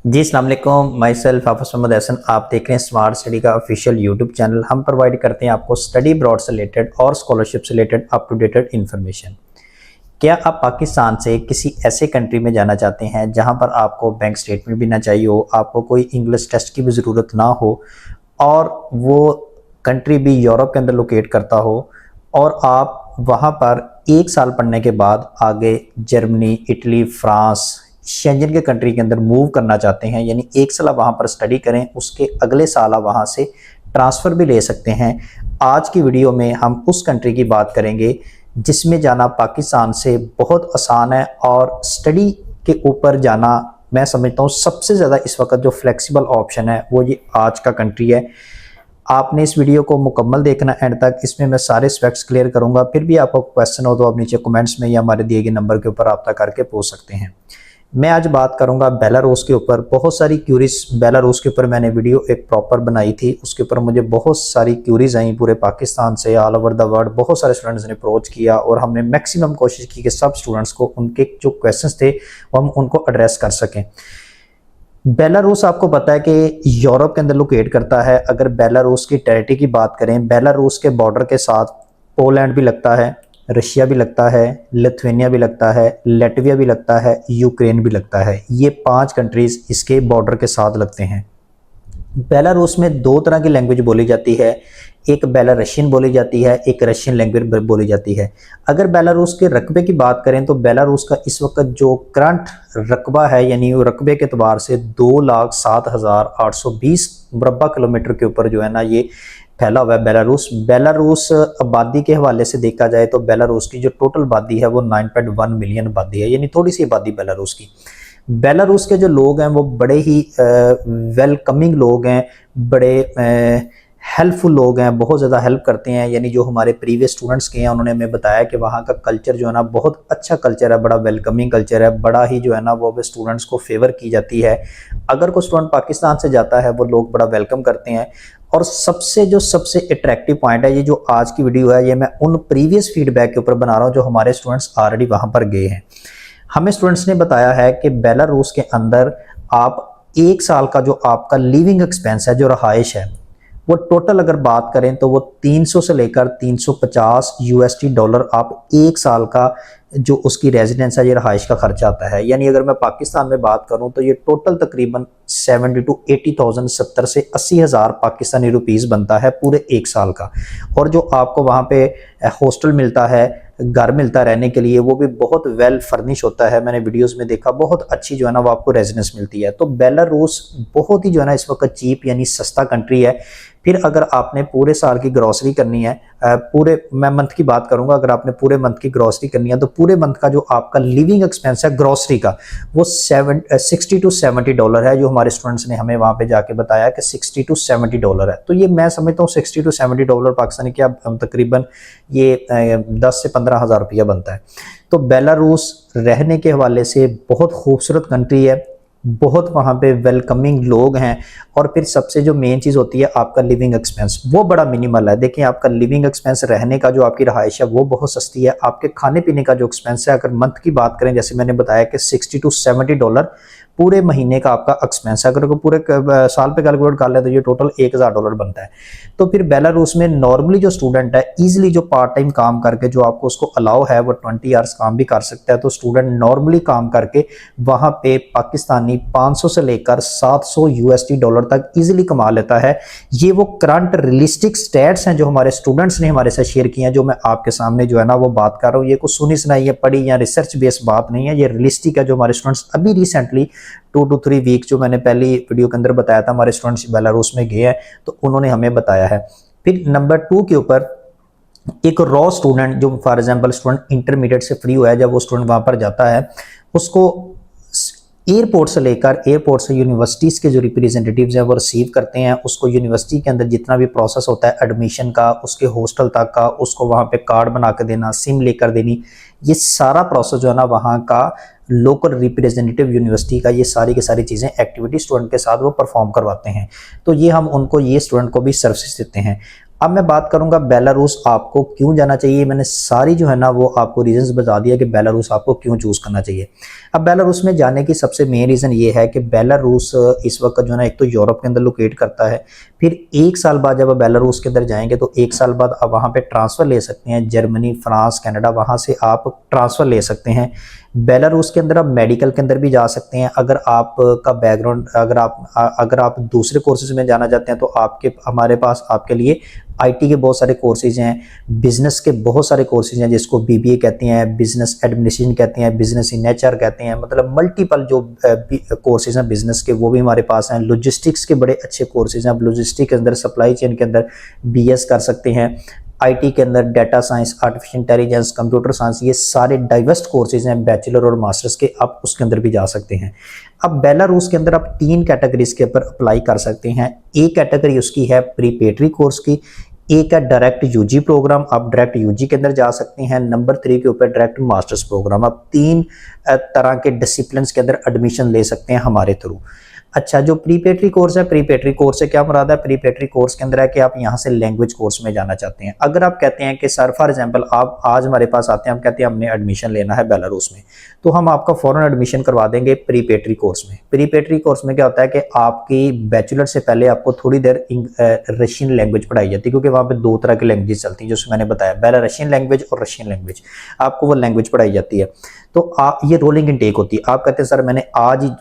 जी अस्सलाम वालेकुम। My self हाफिज़ मोहम्मद हसन। आप देख रहे हैं स्मार्ट स्टडी का ऑफिशियल यूट्यूब चैनल। हम प्रोवाइड करते हैं आपको स्टडी अब्रॉड से रिलेटेड और स्कॉलरशिप से related up to dated information. क्या आप पाकिस्तान से किसी ऐसे कंट्री में जाना चाहते हैं जहां पर आपको बैंक स्टेटमेंट भी ना चाहिए हो, आपको कोई इंग्लिश टेस्ट की भी ज़रूरत ना हो और वो कंट्री भी यूरोप के अंदर लोकेट करता हो और आप वहां पर 1 साल पढ़ने के बाद आगे जर्मनी, इटली, फ्रांस, शेंजन के कंट्री के अंदर मूव करना चाहते हैं, यानी 1 साल आप वहाँ पर स्टडी करें, उसके अगले साल आप वहाँ से ट्रांसफ़र भी ले सकते हैं। आज की वीडियो में हम उस कंट्री की बात करेंगे जिसमें जाना पाकिस्तान से बहुत आसान है और स्टडी के ऊपर जाना मैं समझता हूँ सबसे ज़्यादा इस वक्त जो फ्लेक्सिबल ऑप्शन है वो ये आज का कंट्री है। आपने इस वीडियो को मुकम्मल देखना एंड तक, इसमें मैं सारे एस्पेक्ट्स क्लियर करूँगा। फिर भी आपको क्वेश्चन हो तो आप नीचे कमेंट्स में या हमारे दिए गए नंबर के ऊपर रब्ता करके पूछ सकते हैं। मैं आज बात करूंगा बेलारूस के ऊपर। बहुत सारी क्यूरीज बेलारूस के ऊपर मैंने वीडियो एक प्रॉपर बनाई थी, उसके ऊपर मुझे बहुत सारी क्यूरीज आई पूरे पाकिस्तान से, ऑल ओवर द वर्ल्ड। बहुत सारे स्टूडेंट्स ने अप्रोच किया और हमने मैक्सिमम कोशिश की कि सब स्टूडेंट्स को उनके जो क्वेश्चंस थे वो हम उनको एड्रेस कर सकें। बेलारूस आपको पता है कि यूरोप के अंदर लोकेट करता है। अगर बेलारूस की टेरिटरी की बात करें, बेलारूस के बॉर्डर के साथ पोलैंड भी लगता है, रशिया भी लगता है, लिथुआनिया भी लगता है, लैटविया भी लगता है, यूक्रेन भी लगता है। ये 5 कंट्रीज इसके बॉर्डर के साथ लगते हैं। बेलारूस में 2 तरह की लैंग्वेज बोली जाती है, एक बेलारशियन बोली जाती है, एक रशियन लैंग्वेज बोली जाती है। अगर बेलारूस के रकबे की बात करें तो बेलारूस का इस वक्त जो करंट रकबा है, यानी वो रकबे के अतबार से 2,07,820 मुरब्बा किलोमीटर के ऊपर जो है ना ये फैला हुआ है बेलारूस। बेलारूस आबादी के हवाले से देखा जाए तो बेलारूस की जो टोटल आबादी है वो 9.1 मिलियन आबादी है, यानी थोड़ी सी आबादी बेलारूस की। बेलारूस के जो लोग हैं वो बड़े ही वेलकमिंग लोग हैं, बड़े हेल्पफुल लोग हैं, बहुत ज़्यादा हेल्प करते हैं। यानी जो हमारे प्रीवियस स्टूडेंट्स के हैं उन्होंने हमें बताया कि वहाँ का कल्चर जो है ना बहुत अच्छा कल्चर है, बड़ा वेलकमिंग कल्चर है, बड़ा ही जो है ना वो स्टूडेंट्स को फेवर की जाती है। अगर कोई स्टूडेंट पाकिस्तान से जाता है वो लोग बड़ा वेलकम करते हैं। और सबसे अट्रैक्टिव पॉइंट है, ये जो आज की वीडियो है ये मैं उन प्रीवियस फीडबैक के ऊपर बना रहा हूँ जो हमारे स्टूडेंट्स ऑलरेडी वहाँ पर गए हैं। हमें स्टूडेंट्स ने बताया है कि बेलारूस के अंदर आप 1 साल का जो आपका लिविंग एक्सपेंस है, जो रहाइश है, वो टोटल अगर बात करें तो वो 300 से लेकर 350 यूएसडी डॉलर आप 1 साल का जो उसकी रेजिडेंस है, ये रहाइश का खर्चा आता है। यानी अगर मैं पाकिस्तान में बात करूं तो ये टोटल तकरीबन 70 to 80,000, 70 से 80,000 पाकिस्तानी रुपीस बनता है पूरे 1 साल का। और जो आपको वहाँ पे हॉस्टल मिलता है, घर मिलता है रहने के लिए, वो भी बहुत वेल फर्निश होता है। मैंने वीडियोस में देखा, बहुत अच्छी जो है ना वो आपको रेजिडेंस मिलती है। तो बेलारूस बहुत ही जो है ना इस वक्त चीप यानी सस्ता कंट्री है। फिर अगर आपने पूरे साल की ग्रॉसरी करनी है, पूरे मैं मंथ की बात करूंगा, अगर आपने पूरे मंथ की ग्रॉसरी करनी है तो पूरे मंथ का जो आपका लिविंग एक्सपेंस है ग्रॉसरी का वो 60 to 70 डॉलर है। जो हमारे स्टूडेंट्स ने हमें वहाँ पे जाके बताया कि 60 to 70 डॉलर है। तो ये मैं समझता हूँ 60 to 70 डॉलर पाकिस्तानी क्या तकरीबन ये 10 से 15,000 रुपया बनता है। तो बेलारूस रहने के हवाले से बहुत खूबसूरत कंट्री है, बहुत वहाँ पे वेलकमिंग लोग हैं। और फिर सबसे जो मेन चीज़ होती है आपका लिविंग एक्सपेंस, वो बड़ा मिनिमल है। देखिए आपका लिविंग एक्सपेंस, रहने का जो आपकी रहाइश है वो बहुत सस्ती है। आपके खाने पीने का जो एक्सपेंस है, अगर मंथ की बात करें, जैसे मैंने बताया कि 60 to 70 डॉलर पूरे महीने का आपका एक्सपेंस है। अगर पूरे साल पे कैलकुलेट कर ले तो ये टोटल 1,000 डॉलर बनता है। तो फिर बेलारूस में नॉर्मली जो स्टूडेंट है ईजिली जो पार्ट टाइम काम करके जो आपको उसको अलाउ है वो 20 आवर्स काम भी कर सकता है। तो स्टूडेंट नॉर्मली काम करके वहाँ पे पाकिस्तानी 500 से लेकर 700 यूएसडी डॉलर तक ईजिली कमा लेता है। ये वो करंट रियलिस्टिक स्टैट्स हैं जो हमारे स्टूडेंट्स ने हमारे साथ शेयर किए हैं, जो मैं आपके सामने जो है ना वो बात कर रहा हूँ। ये कुछ सुनी सुनाई या पढ़ी या रिसर्च बेस्ड बात नहीं है, ये रियलिस्टिक है। जो हमारे स्टूडेंट्स अभी रिसेंटली 2 to 3 वीक जो मैंने पहली वीडियो के अंदर बताया था, हमारे स्टूडेंट्स बेलारूस में गए हैं तो उन्होंने हमें बताया है। फिर नंबर 2 के ऊपर एक रॉ स्टूडेंट जो फॉर एग्जांपल स्टूडेंट इंटरमीडिएट से फ्री हुआ है, जब वो स्टूडेंट वहाँ पर जाता है उसको एयरपोर्ट से लेकर एयरपोर्ट से यूनिवर्सिटीज़ के जो रिप्रेजेंटेटिव्स हैं वो रिसीव करते हैं। उसको यूनिवर्सिटी के अंदर जितना भी प्रोसेस होता है एडमिशन का, उसके हॉस्टल तक का, उसको वहाँ पे कार्ड बना कर देना, सिम लेकर देनी, ये सारा प्रोसेस जो है ना वहाँ का लोकल रिप्रेजेंटेटिव यूनिवर्सिटी का, ये सारी की सारी चीज़ें एक्टिविटी स्टूडेंट के साथ वो परफॉर्म करवाते हैं। तो ये हम उनको, ये स्टूडेंट को भी सर्विस देते हैं। अब मैं बात करूंगा बेलारूस आपको क्यों जाना चाहिए। मैंने सारी जो है ना वो आपको रीजंस बता दिया कि बेलारूस आपको क्यों चूज करना चाहिए। अब बेलारूस में जाने की सबसे मेन रीज़न ये है कि बेलारूस इस वक्त जो है ना एक तो यूरोप के अंदर लोकेट करता है, फिर 1 साल बाद जब आप बेलारूस के अंदर जाएंगे तो 1 साल बाद आप वहाँ पे ट्रांसफ़र ले सकते हैं, जर्मनी, फ्रांस, कनाडा, वहाँ से आप ट्रांसफ़र ले सकते हैं। बेलारूस के अंदर आप मेडिकल के अंदर भी जा सकते हैं। अगर आपका बैकग्राउंड अगर आप दूसरे कोर्सेज में जाना चाहते हैं तो हमारे पास आपके लिए आईटी के बहुत सारे कोर्सेज हैं, बिजनेस के बहुत सारे कोर्सेज हैं जिसको बीबीए कहते हैं, बिजनेस एडमिनिस्ट्रेशन कहते हैं, बिजनेस इन एचआर कहते हैं, मतलब मल्टीपल जो कोर्सेज हैं बिजनेस के वो भी हमारे पास हैं। लॉजिस्टिक्स के बड़े अच्छे कोर्सेज हैं, आप लॉजिस्टिक के अंदर, सप्लाई चेन के अंदर बीएस कर सकते हैं। आईटी के अंदर data science, artificial intelligence, computer science, ये सारे डाइवर्स कोर्सेज हैं बैचलर और मास्टर्स के, आप उसके अंदर भी जा सकते हैं। अब बेलारूस के अंदर आप 3 कैटेगरीज के ऊपर अप्लाई कर सकते हैं। एक कैटेगरी उसकी है प्रीपेटरी कोर्स की, एक है डायरेक्ट यूजी प्रोग्राम, आप डायरेक्ट यूजी के अंदर जा सकते हैं। नंबर 3 के ऊपर डायरेक्ट मास्टर्स प्रोग्राम, आप 3 तरह के डिसिप्लिन के अंदर एडमिशन ले सकते हैं हमारे थ्रू। अच्छा, जो प्रीपेटरी कोर्स है, प्रीपेटरी कोर्स से क्या मुराद है? प्रीपेटरी कोर्स के अंदर है कि आप यहाँ से लैंग्वेज कोर्स में जाना चाहते हैं। अगर आप कहते हैं कि सर फॉर एग्जांपल आप आज हमारे पास आते हैं, हम कहते हैं हमने एडमिशन लेना है बेलारूस में, तो हम आपका फौरन एडमिशन करवा देंगे प्रीपेटरी कोर्स में। प्रीपेटरी कोर्स में क्या होता है कि आपकी बैचलर से पहले आपको थोड़ी देर रशियन लैंग्वेज पढ़ाई जाती है, क्योंकि वहाँ पे 2 तरह की लैंग्वेज चलती हैं, जो मैंने बताया, बेलारूसियन लैंग्वेज और रशियन लैंग्वेज, आपको वो लैंग्वेज पढ़ाई जाती है। तो ये रोलिंग इनटेक होती है। आप कहते हैं सर मैंने आज ही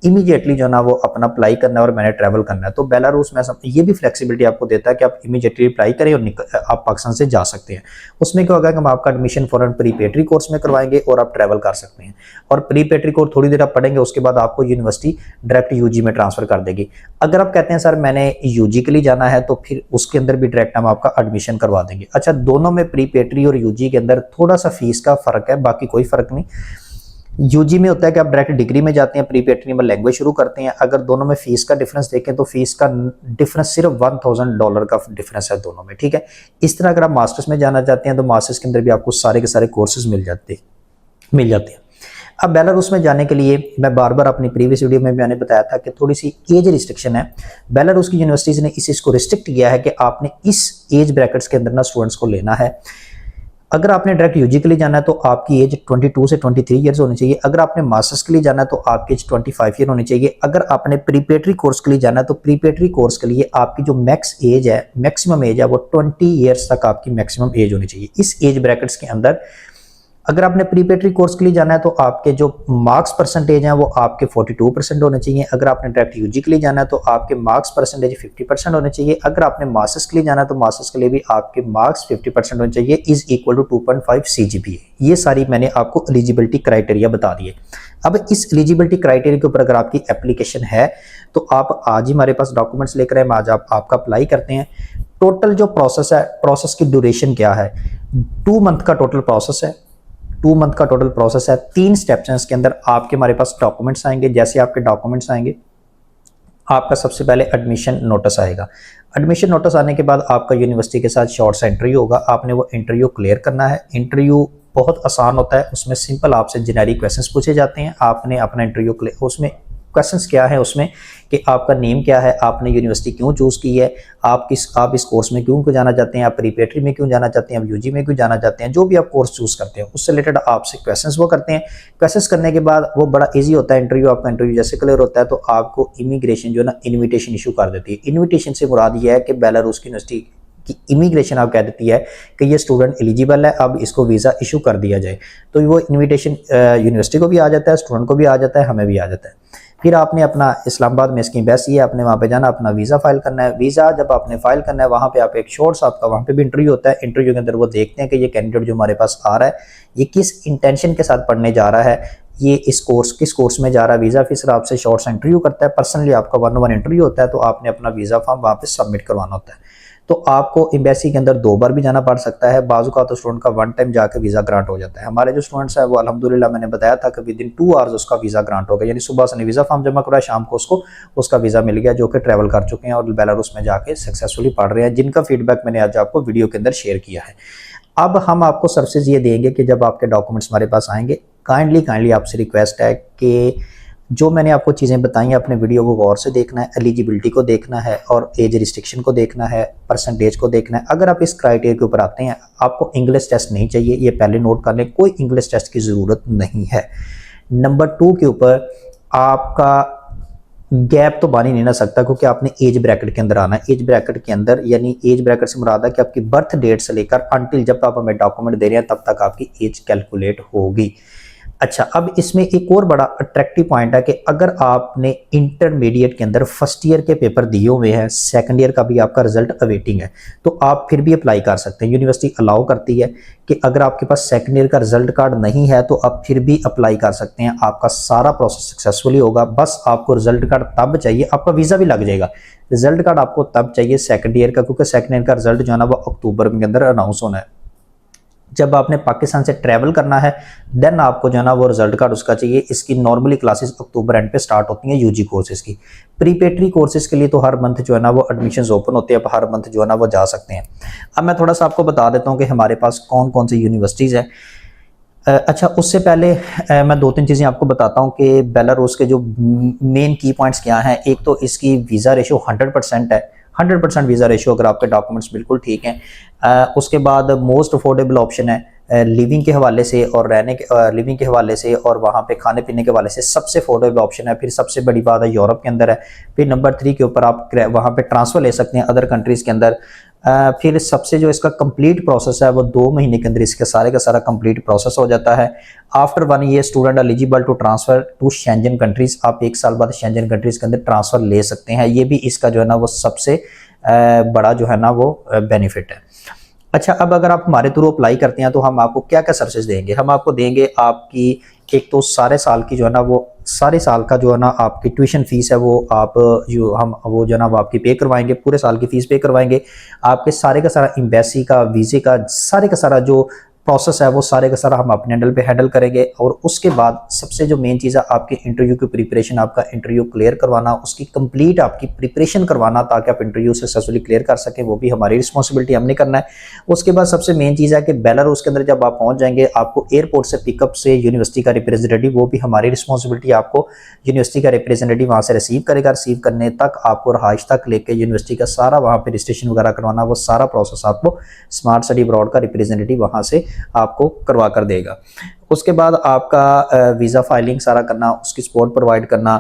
इमीडिएटली जो ना वो अपना अप्लाई करना है और मैंने ट्रैवल करना है, तो बेलारूस में ये भी फ्लेक्सिबिलिटी आपको देता है कि आप इमीडिएटली अप्लाई करें और आप पाकिस्तान से जा सकते हैं। उसमें क्या होगा कि हम आपका एडमिशन फॉरन प्रीपेटरी कोर्स में करवाएंगे और आप ट्रैवल कर सकते हैं। और प्रीपेटरी कोर्स थोड़ी देर आप पढ़ेंगे, उसके बाद आपको यूनिवर्सिटी डायरेक्ट यूजी में ट्रांसफर कर देगी। अगर आप कहते हैं सर मैंने यूजी के लिए जाना है, तो फिर उसके अंदर भी डायरेक्ट हम आपका एडमिशन करवा देंगे। अच्छा, दोनों में प्रीपेटरी और यूजी के अंदर थोड़ा सा फीस का फर्क है, बाकी कोई फर्क नहीं। यूजी में होता है कि आप डायरेक्ट डिग्री में जाते हैं, प्रीपेटरी में लैंग्वेज शुरू करते हैं। अगर दोनों में फीस का डिफरेंस देखें तो फीस का डिफरेंस सिर्फ $1000 का डिफरेंस है दोनों में, ठीक है। इस तरह अगर आप मास्टर्स में जाना चाहते हैं तो मास्टर्स के अंदर भी आपको सारे के सारे कोर्सेज मिल जाते हैं। अब बेलारूस में जाने के लिए मैं बार बार अपनी प्रीवियस वीडियो में मैंने बताया था कि थोड़ी सी एज रिस्ट्रिक्शन है। बेलारूस की यूनिवर्सिटीज़ ने इस चीज़ को रिस्ट्रिक्ट किया है कि आपने इस एज ब्रैकेट्स के अंदर ना स्टूडेंट्स को लेना है। अगर आपने डायरेक्ट यूजी के लिए जाना है तो आपकी एज 22 से 23 ईयर्स होनी चाहिए। अगर आपने मास्टर्स के लिए जाना है तो आपकी एज 25 ईयर होनी चाहिए। अगर आपने प्रीपेटरी कोर्स के लिए जाना है तो प्रीपेटरी कोर्स के लिए आपकी जो मैक्सिमम एज है वो 20 ईयर्स तक आपकी मैक्सिमम एज होनी चाहिए। इस एज ब्रैकेट्स के अंदर अगर आपने प्रीपेटरी कोर्स के लिए जाना है तो आपके जो मार्क्स परसेंटेज हैं वो आपके 42% होने चाहिए। अगर आपने डायरेक्ट यूजी के लिए जाना है तो आपके मार्क्स परसेंटेज 50% होने चाहिए। अगर आपने मास्टर्स के लिए जाना है तो मास्टर्स के लिए भी आपके मार्क्स 50% होने चाहिए, इज इक्वल टू 2.5 CGPA। ये सारी मैंने आपको एलिजिबिलिटी क्राइटेरिया बता दिए। अब इस एलिजिबिलिटी क्राइटेरिया के ऊपर अगर आपकी एप्लीकेशन है तो आप आज ही हमारे पास डॉक्यूमेंट्स लेकर आए, आज आप आपका अप्लाई करते हैं। टोटल जो प्रोसेस है, प्रोसेस की ड्यूरेशन क्या है? 2 मंथ का टोटल प्रोसेस है। 2 मंथ का टोटल प्रोसेस है। 3 स्टेप्स हैं इसके अंदर। आपके हमारे पास डॉक्यूमेंट्स आएंगे। जैसे आपके डॉक्यूमेंट्स आएंगे, आपका सबसे पहले एडमिशन नोटिस आएगा। एडमिशन नोटिस आने के बाद आपका यूनिवर्सिटी के साथ शॉर्ट सा इंटरव्यू होगा। आपने वो इंटरव्यू क्लियर करना है। इंटरव्यू बहुत आसान होता है, उसमें सिंपल आपसे जेनेरिक क्वेश्चंस पूछे जाते हैं। आपने अपना इंटरव्यू क्लियर, उसमें क्वेश्चंस क्या है उसमें कि आपका नेम क्या है, आपने यूनिवर्सिटी क्यों चूज़ की है, आप इस कोर्स में क्यों जाना चाहते हैं, आप प्रीपेटरी में क्यों जाना चाहते हैं, आप यूजी में क्यों जाना चाहते हैं, जो भी आप कोर्स चूज़ करते हैं उससे रिलेटेड आपसे क्वेश्चंस वो करते हैं। क्वेश्चंस करने के बाद वो बड़ा ईजी होता है इंटरव्यू। आपका इंटरव्यू जैसे क्लियर होता है तो आपको इमिग्रेशन जो है ना इन्विटेशन इशू कर देती है। इन्विटेशन से मुराद ये है कि बेलारूस की यूनिवर्सिटी कि इमिग्रेशन आप कह देती है कि ये स्टूडेंट एलिजिबल है, अब इसको वीज़ा इशू कर दिया जाए। तो वो इनविटेशन यूनिवर्सिटी को भी आ जाता है, स्टूडेंट को भी आ जाता है, हमें भी आ जाता है। फिर आपने अपना इस्लामाबाद में इसकी बेस्ट ये आपने वहाँ पे जाना, अपना वीज़ा फाइल करना है। वीज़ा जब आपने फाइल करना है वहाँ पे आप एक शॉर्ट्स आपका वहाँ पे भी इंटरव्यू होता है। इंटरव्यू के अंदर वो देखते हैं कि ये कैंडिडेट जो हमारे पास आ रहा है ये किस इंटेंशन के साथ पढ़ने जा रहा है, ये इस कोर्स किस कोर्स में जा रहा है। वीज़ा ऑफिसर आपसे शॉर्ट्स इंटरव्यू करता है, पर्सनली आपका 1-on-1 इंटरव्यू होता है। तो आपने अपना वीज़ा फॉर्म वहाँ पे सबमिट करवाना होता है। तो आपको एम्बेसी के अंदर 2 बार भी जाना पड़ सकता है। बाजू का तो स्टूडेंट का 1 टाइम जाके वीज़ा ग्रांट हो जाता है। हमारे जो स्टूडेंट्स हैं वो अल्हम्दुलिल्लाह मैंने बताया था कि विदिन 2 आवर्स उसका वीज़ा ग्रांट हो गया, यानी सुबह से वीज़ा फॉर्म जमा कराया, शाम को उसका वीज़ा मिल गया, जो कि ट्रैवल कर चुके हैं और बेलारूस में जाके सक्सेसफुली पढ़ रहे हैं, जिनका फीडबैक मैंने आज आपको वीडियो के अंदर शेयर किया है। अब हम आपको सर्विसेज ये देंगे कि जब आपके डॉक्यूमेंट्स हमारे पास आएंगे, काइंडली आपसे रिक्वेस्ट है कि जो मैंने आपको चीज़ें बताई हैं अपने वीडियो को गौर से देखना है, एलिजिबिलिटी को देखना है और एज रिस्ट्रिक्शन को देखना है, परसेंटेज को देखना है। अगर आप इस क्राइटेरिया के ऊपर आते हैं, आपको इंग्लिश टेस्ट नहीं चाहिए, ये पहले नोट कर लें, कोई इंग्लिश टेस्ट की ज़रूरत नहीं है। नंबर 2 के ऊपर आपका गैप तो बन ही नहीं ना सकता, क्योंकि आपने एज ब्रैकेट के अंदर आना है। एज ब्रैकेट के अंदर यानी एज ब्रैकेट से मुराद है कि आपकी बर्थ डेट से लेकर अंटिल जब आप हमें डॉक्यूमेंट दे रहे हैं तब तक आपकी एज कैलकुलेट होगी। अच्छा, अब इसमें एक और बड़ा अट्रैक्टिव पॉइंट है कि अगर आपने इंटरमीडिएट के अंदर फर्स्ट ईयर के पेपर दिए हुए हैं, सेकंड ईयर का भी आपका रिजल्ट अवेटिंग है, तो आप फिर भी अप्लाई कर सकते हैं। यूनिवर्सिटी अलाउ करती है कि अगर आपके पास सेकंड ईयर का रिजल्ट कार्ड नहीं है तो आप फिर भी अप्लाई कर सकते हैं, आपका सारा प्रोसेस सक्सेसफुली होगा। बस आपको रिजल्ट कार्ड तब चाहिए, आपका वीज़ा भी लग जाएगा। रिजल्ट कार्ड आपको तब चाहिए सेकंड ईयर का, क्योंकि सेकंड ईयर का रिजल्ट जो है ना वो अक्टूबर के अंदर अनाउंस होना है। जब आपने पाकिस्तान से ट्रैवल करना है देन आपको जो है ना वो रिजल्ट कार्ड उसका चाहिए। इसकी नॉर्मली क्लासेस अक्टूबर एंड पे स्टार्ट होती हैं यूजी कोर्सेज की। प्रीपेटरी कोर्सेज के लिए तो हर मंथ जो है ना वो एडमिशंस ओपन होते हैं, आप हर मंथ जो है ना वो जा सकते हैं। अब मैं थोड़ा सा आपको बता देता हूँ कि हमारे पास कौन कौन सी यूनिवर्सिटीज़ हैं। अच्छा, उससे पहले मैं 2-3 चीज़ें आपको बताता हूँ कि बेलारूस के जो मेन की पॉइंट्स क्या हैं। एक तो इसकी वीज़ा रेशियो 100% है, 100% वीज़ा रेशियो अगर आपके डॉक्यूमेंट्स बिल्कुल ठीक हैं। उसके बाद मोस्ट अफोर्डेबल ऑप्शन है लिविंग के हवाले से और लिविंग के हवाले से और वहाँ पे खाने पीने के हवाले से सबसे अफोर्डेबल ऑप्शन है। फिर सबसे बड़ी बात है यूरोप के अंदर है। फिर नंबर 3 के ऊपर आप वहाँ पे ट्रांसफ़र ले सकते हैं अदर कंट्रीज़ के अंदर। फिर सबसे जो इसका कंप्लीट प्रोसेस है वो 2 महीने के अंदर इसका सारे का सारा कंप्लीट प्रोसेस हो जाता है। After 1 year student eligible to transfer to Schengen countries, आप 1 साल बाद शेंजन कंट्रीज़ के अंदर ट्रांसफ़र ले सकते हैं। ये भी इसका जो है ना वो सबसे बड़ा जो है ना वो बेनिफिट है। अच्छा, अब अगर आप हमारे थ्रू अप्लाई करते हैं तो हम आपको क्या क्या सर्विसेज देंगे। हम आपको देंगे आपकी एक तो सारे साल की जो है ना वो सारे साल का जो है ना आपकी ट्यूशन फीस है वो आप जो हम वो जो है ना वो आपकी पे करवाएंगे, पूरे साल की फीस पे करवाएंगे। आपके सारे का सारा एम्बेसी का, वीज़े का, सारे का सारा जो प्रोसेस है वो सारे का सारा हम अपने हैंडल पे हैंडल करेंगे। और उसके बाद सबसे जो मेन चीज़ है आपके इंटरव्यू की प्रिपरेशन, आपका इंटरव्यू क्लियर करवाना, उसकी कंप्लीट आपकी प्रिपरेशन करवाना ताकि आप इंटरव्यू सक्सेसफुली क्लियर कर सकें, वो भी हमारी रिस्पॉन्सिबिलिटी हमने करना है। उसके बाद सबसे मेन चीज़ है कि बेलारूस के अंदर जब आप पहुंच जाएंगे आपको एयरपोर्ट से पिकअप से यूनिवर्सिटी का रिप्रेजेंटेटिव, वो भी हमारी रिस्पॉन्सिबिलिटी, आपको यूनिवर्सिटी का रिप्रेजेंटेटिव वहाँ से रिसीव करेगा। रिसीव करने तक आपको रहाइश तक लेके यूनिवर्सिटी का सारा वहाँ पे रजिस्ट्रेशन वगैरह करवाना, वो सारा प्रोसेस आपको स्मार्ट स्टडी अब्रॉड का रिप्रेजेंटेटिव वहाँ से आपको करवा कर देगा। उसके बाद आपका वीज़ा फाइलिंग सारा करना, उसकी सपोर्ट प्रोवाइड करना।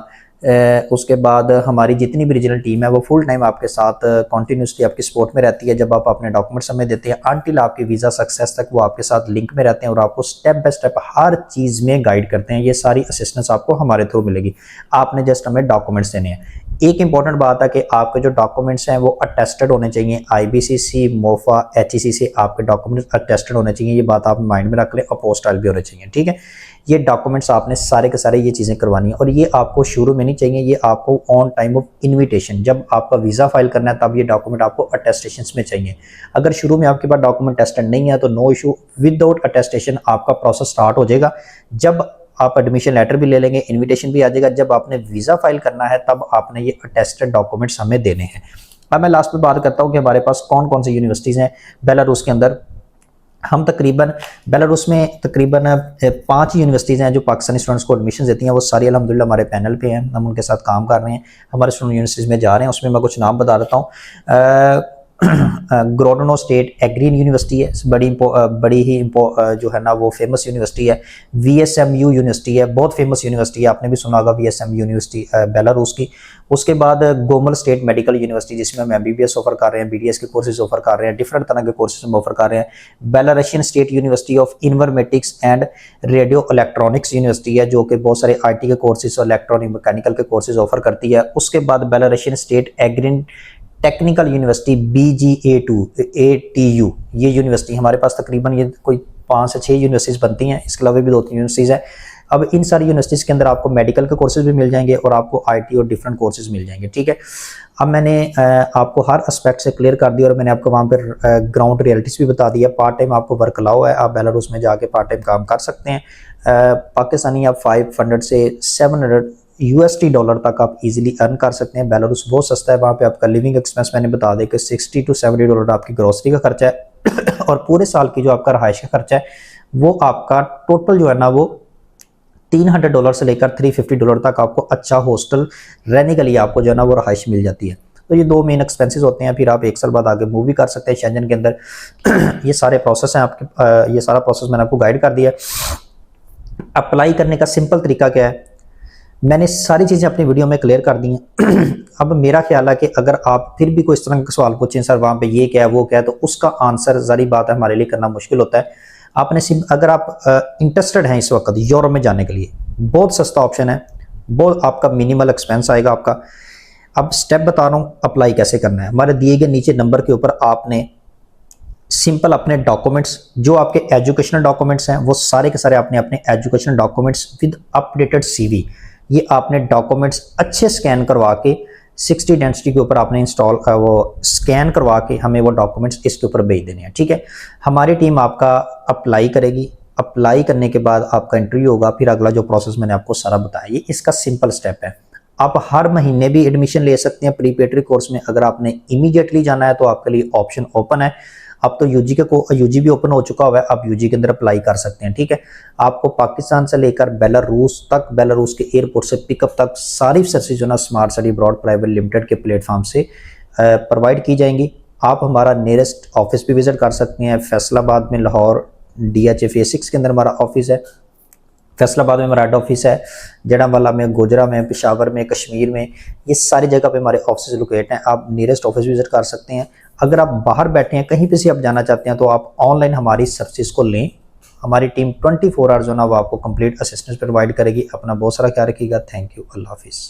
उसके बाद हमारी जितनी भी रीजनल टीम है वो फुल टाइम आपके साथ कॉन्टीन्यूसली आपकी सपोर्ट में रहती है। जब आप अपने डॉक्यूमेंट्स हमें देते हैं अनटिल आपकी वीज़ा सक्सेस तक वो आपके साथ लिंक में रहते हैं और आपको स्टेप बाय स्टेप हर चीज़ में गाइड करते हैं। ये सारी असिस्टेंस आपको हमारे थ्रू मिलेगी, आपने जस्ट हमें डॉक्यूमेंट्स देने हैं। एक इंपॉर्टेंट बात है कि आपके जो डॉक्यूमेंट्स हैं वो अटेस्टेड होने चाहिए, IBCC, मोफा, HEC से आपके डॉक्यूमेंट्स अटेस्टेड होने चाहिए। ये बात आप माइंड में रख लें। अपोस्टाइल भी होने चाहिए, ठीक है। ये डॉक्यूमेंट्स आपने सारे के सारे ये चीज़ें करवानी है और ये आपको शुरू में नहीं चाहिए, ये आपको ऑन टाइम ऑफ इन्विटेशन, जब आपका वीज़ा फाइल करना है तब ये डॉक्यूमेंट आपको अटेस्टेशन में चाहिए। अगर शुरू में आपके पास डॉक्यूमेंट टेस्टेड नहीं है तो नो इशू, विदाउट अटेस्टेशन आपका प्रोसेस स्टार्ट हो जाएगा। जब आप एडमिशन लेटर भी ले लेंगे, इनविटेशन भी आ जाएगा, जब आपने वीज़ा फाइल करना है तब आपने ये अटेस्टेड डॉक्यूमेंट्स हमें देने हैं। अब मैं लास्ट में बात करता हूँ कि हमारे पास कौन कौन सी यूनिवर्सिटीज़ हैं बेलारूस के अंदर। हम तकरीबन बेलारूस में तकरीबन 5 यूनिवर्सिटीज़ हैं जो पाकिस्तानी स्टूडेंट्स को एडमिशन देती हैं। वो सारी अल्हम्दुलिल्लाह हमारे पैनल पे हैं, हम उनके साथ काम कर रहे हैं, हमारे स्टूडेंट यूनिवर्सिटीज़ में जा रहे हैं। उसमें मैं कुछ नाम बता देता हूँ। ग्रोडनो स्टेट एग्रीन यूनिवर्सिटी है, बड़ी ही जो है ना वो फेमस यूनिवर्सिटी है। VSMU यूनिवर्सिटी है, बहुत फेमस यूनिवर्सिटी है, आपने भी सुना होगा VSMU यूनिवर्सिटी बेलारूस की। उसके बाद गोमल स्टेट मेडिकल यूनिवर्सिटी जिसमें हम MBBS ऑफर कर रहे हैं, BDS के कोर्सेज ऑफर कर रहे हैं, डिफरेंट तरह के कोर्सेज हम ऑफर कर रहे हैं। Belarusian state university of informatics and radio electronics university है जो कि बहुत सारे IT के कोर्सेज और इलेक्ट्रॉनिक मैकेनिकल के कोर्सेज ऑफर करती है। उसके बाद Belarusian state agrarian technical university BGA2 ये यूनिवर्सिटी हमारे पास तकरीबन ये कोई 5 से 6 यूनिवर्सिटीज़ बनती हैं, इसके अलावा भी 2-3 यूनिवर्सिटीज़ हैं। अब इन सारी यूनिवर्सिटीज़ के अंदर आपको मेडिकल के कोर्सेज भी मिल जाएंगे और आपको IT और डिफरेंट कोर्सेज मिल जाएंगे, ठीक है। अब मैंने आपको हर एस्पेक्ट से क्लियर कर दिया और मैंने आपको वहाँ पर ग्राउंड रियलिटीज़ भी बता दिया। पार्ट टाइम आपको वर्क अलाउ है, आप बेलारूस में जाके पार्ट टाइम काम कर सकते हैं। पाकिस्तानी आप 500 से 700 USD डॉलर तक आप इजीली अर्न कर सकते हैं। बेलारूस बहुत सस्ता है, वहाँ पे आपका लिविंग एक्सपेंस मैंने बता दें कि 60 to 70 डॉलर आपकी ग्रोसरी का खर्चा है और पूरे साल की जो आपका रहाइश का खर्चा है वो आपका टोटल जो है ना वो $300 से लेकर $350 तक आपको अच्छा हॉस्टल रहने के लिए आपको जो है ना वो रहाइश मिल जाती है। तो ये 2 मेन एक्सपेंसेस होते हैं। फिर आप 1 साल बाद आगे मूव भी कर सकते हैं शेंजन के अंदर। ये सारे प्रोसेस हैं आपके, ये सारा प्रोसेस मैंने आपको गाइड कर दिया है। अप्लाई करने का सिंपल तरीका क्या है, मैंने सारी चीज़ें अपनी वीडियो में क्लियर कर दी हैं। अब मेरा ख्याल है कि अगर आप फिर भी कोई इस तरह का सवाल पूछें, सर वहाँ पे ये क्या है वो क्या है, तो उसका आंसर ज़ाहिर बात है हमारे लिए करना मुश्किल होता है। आपने अगर आप इंटरेस्टेड हैं इस वक्त यूरोप में जाने के लिए, बहुत सस्ता ऑप्शन है, बहुत आपका मिनिमल एक्सपेंस आएगा आपका। अब स्टेप बता रहा हूँ अप्लाई कैसे करना है। हमारे दिए गए नीचे नंबर के ऊपर आपने सिंपल अपने डॉक्यूमेंट्स, जो आपके एजुकेशनल डॉक्यूमेंट्स हैं वो सारे के सारे आपने अपने educational documents with updated CV, ये आपने डॉक्यूमेंट्स अच्छे स्कैन करवा के 60 डेंसिटी के ऊपर आपने इंस्टॉल वो स्कैन करवा के हमें वो डॉक्यूमेंट्स इसके ऊपर भेज देने हैं, ठीक है। हमारी टीम आपका अप्लाई करेगी, अप्लाई करने के बाद आपका इंटरव्यू होगा, फिर अगला जो प्रोसेस मैंने आपको सारा बताया, ये इसका सिंपल स्टेप है। आप हर महीने भी एडमिशन ले सकते हैं प्रीपेटरी कोर्स में। अगर आपने इमीडिएटली जाना है तो आपके लिए ऑप्शन ओपन है। अब तो यूजी भी ओपन हो चुका हुआ है, आप यूजी के अंदर अप्लाई कर सकते हैं, ठीक है। आपको पाकिस्तान से लेकर बेलारूस तक, बेलारूस के एयरपोर्ट से पिकअप तक सारी सर्विस जो ना smart study abroad private limited के प्लेटफॉर्म से प्रोवाइड की जाएंगी। आप हमारा नियरेस्ट ऑफिस भी विजिट कर सकते हैं। फैसलाबाद में, लाहौर DHA phase 6 के अंदर हमारा ऑफिस है। फैसलाबाद में हमारा हेड ऑफिस है। जड़ावाला में, गोजरा में, पेशावर में, कश्मीर में, ये सारी जगह पे हमारे ऑफिस लोकेट हैं। आप नियरेस्ट ऑफिस विजिट कर सकते हैं। अगर आप बाहर बैठे हैं, कहीं पे से आप जाना चाहते हैं, तो आप ऑनलाइन हमारी सर्विसेज को लें। हमारी टीम 24 आवर्स जो ना वो आपको कंप्लीट असिस्टेंस प्रोवाइड करेगी। अपना बहुत सारा ख्याल रखिएगा। Thank you. अल्लाह हाफिज़।